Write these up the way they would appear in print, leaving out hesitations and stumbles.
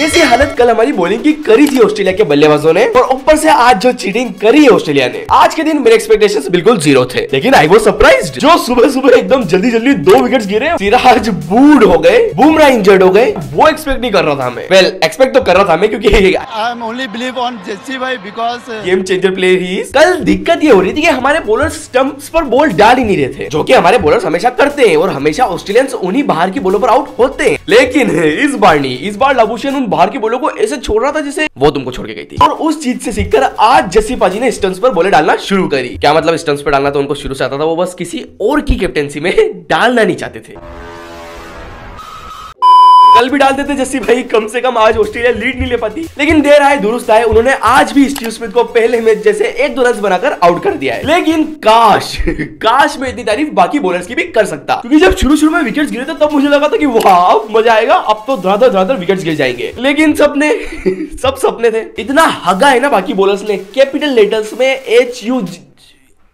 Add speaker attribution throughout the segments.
Speaker 1: जैसी हालत कल हमारी बॉलिंग की करी थी ऑस्ट्रेलिया के बल्लेबाजों ने, और ऊपर से आज जो चीटिंग करी है ऑस्ट्रेलिया ने। आज के दिन मेरे एक्सपेक्टेशंस बिल्कुल जीरो थे, लेकिन आई वाज सरप्राइज्ड। जो सुबह सुबह एकदम जल्दी जल्दी 2 विकेट्स गिरे, सिराज बूड हो गए, बुमराह इंजर्ड हो गए, वो एक्सपेक्ट नहीं कर रहा था मैं। वेल एक्सपेक्ट तो कर रहा था मैं, क्योंकि I am only believe on JC भाई बिकॉज़ गेम चेंजर प्लेयर ही इज। कल दिक्कत ये हो रही थी कि हमारे बॉलर्स स्टंप्स पर बॉल डाल ही नहीं रहे थे, जो कि हमारे बॉलर्स हमेशा करते हैं, और हमेशा ऑस्ट्रेलियंस उन्हीं बाहर की बॉलों पर आउट होते हैं। लेकिन इस बार नहीं, इस बार लाबुशेन उन बाहर की बॉलों को ऐसे छोड़ रहा था जैसे वो तुमको छोड़ के गई थी। और उस चीज से सीखकर आज जस्सी पाजी ने स्टंप्स पर बॉलें डालना शुरू करी। क्या मतलब स्टंप्स पर डालना तो उनको शुरू से आता था, वो बस किसी और की कैप्टेंसी में डालना नहीं चाहते थे। कल भी डाल देते जस्सी भाई, कम से कम आज ऑस्ट्रेलिया लीड नहीं ले पाती। लेकिन देर आए दुरुस्त आए, उन्होंने आज भी स्टीव स्मिथ को पहले मैच जैसे 1-2 रन बनाकर आउट कर दिया है। लेकिन काश मैं इतनी तारीफ बाकी बॉलर्स की भी कर सकता, क्योंकि जब शुरू में विकेट्स गिरे थे तब मुझे लगा था कि वाह मजा आएगा, अब तो धड़ाधड़ विकेट्स गिर जाएंगे। लेकिन सब सपने थे। इतना हगा है ना बाकी बॉलर्स ने, कैपिटल लेटर्स में HU,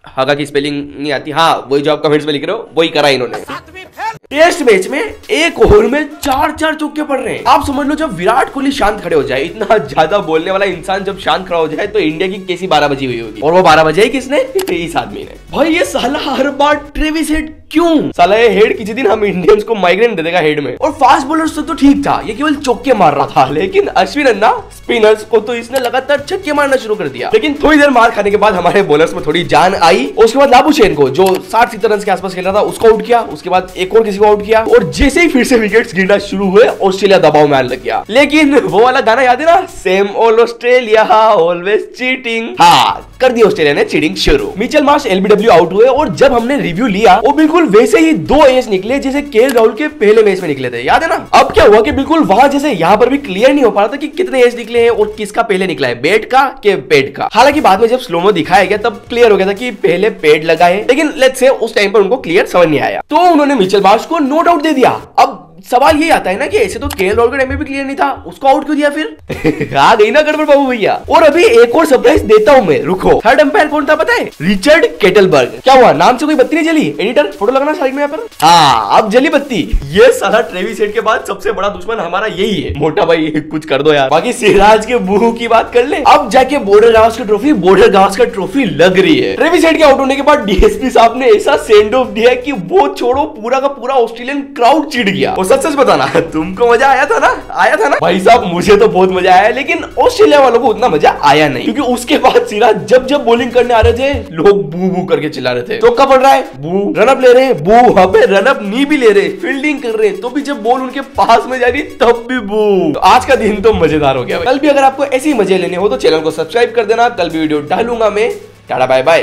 Speaker 1: हगा की स्पेलिंग नहीं आती, हाँ वही जो आप कमेंट्स में लिख रहे हो वही करा इन्होंने। टेस्ट मैच में एक ओवर में 4 चौके पड़ रहे हैं। आप समझ लो जब विराट कोहली शांत खड़े हो जाए, इतना ज्यादा बोलने वाला इंसान जब शांत खड़ा हो जाए, तो इंडिया की कैसी 12 बजी हुई होगी। और वो 12 बजे किसने? इस आदमी ने। भाई ये साला हर बार ट्रेविस हेड क्यों? साला ये हेड किसी दिन हम इंडियंस को माइग्रेन दे देगा हेड में। और फास्ट बॉलर्स तो ठीक था, ये केवल चौके मार रहा था, लेकिन अश्विन अन्ना स्पिनर्स को तो इसने लगातार छक्के मारना शुरू कर दिया। लेकिन थोड़ी देर मार खाने के बाद हमारे बॉलर्स में थोड़ी जान आई। उसके बाद लाबुशेन को, जो 60-70 रन के आसपास खेल रहा था, उसको आउट किया। उसके बाद एक और किसी को आउट किया, और जैसे ही फिर से विकेट्स गिरना शुरू हुए, ऑस्ट्रेलिया दबाव में आने लग गया। लेकिन वो वाला गाना याद है ना, same old Australia always cheating. हाँ, कर दी ऑस्ट्रेलिया ने चीटिंग शुरू। मिचेल मार्श LBW आउट हुए, और जब हमने रिव्यू लिया वो बिल्कुल वैसे ही 2 एज निकले जैसे KL राहुल के पहले मैच में निकले थे, याद है ना। अब क्या हुआ कि बिल्कुल वहां जैसे यहाँ पर भी क्लियर नहीं हो पा रहा था कि कितने एज निकले हैं और किसका पहले निकला है, बैट का के पेड का। हालांकि बाद में जब स्लोमो दिखाया गया तब क्लियर हो गया था कि पहले पेड लगा है, लेकिन लेट्स से उस टाइम पर उनको क्लियर समझ नहीं आया, तो उन्होंने मिचेल मार्श को नोट आउट दे दिया। अब सवाल ये आता है ना कि ऐसे तो KL राहुल का टाइम में भी क्लियर नहीं था, उसको आउट क्यों दिया फिर? आ गई ना गड़बड़ बाबू भैया। और अभी एक और सरप्राइज देता हूं मैं, रुको। थर्ड अंपायर कौन था पता है? रिचर्ड केटलबर्ग। क्या हुआ, नाम से कोई बत्ती नहीं जली? एडिटर फोटो लगाना साइड में यहाँ पर। हाँ अब जली बत्ती। ये साला ट्रेविस हेड के बाद सबसे बड़ा दुश्मन हमारा यही है। मोटा भाई कुछ कर दो यार। बाकी सिराज के बूहू की बात कर ले। अब जाके बॉर्डर गावस्कर ट्रॉफी लग रही है। ट्रेविस हेड के आउट होने के बाद DSP साहब ने ऐसा सेंड ऑफ दिया कि वो छोड़ो, पूरा का पूरा ऑस्ट्रेलियन क्राउड चिढ़ गया। सच बताना, तुमको मजा आया था ना? भाई साहब मुझे तो बहुत मजा आया, लेकिन ऑस्ट्रेलिया वालों को उतना मजा आया नहीं, क्योंकि उसके बाद सिराज जब बॉलिंग करने आ रहे थे, लोग बू बू करके चिल्ला रहे थे। चौका पड़ रहा है, बू। रनअप ले रहे हैं, बू। अबे रनअप नहीं भी ले रहे, फील्डिंग कर रहे, तो भी जब बॉल उनके पास में जा रही तब भी बू। आज का दिन तो मजेदार हो गया। कल भी अगर आपको ऐसे ही मजे लेने हो तो चैनल को सब्सक्राइब कर देना। कल भी वीडियो डालूंगा मैं। Tata bye bye.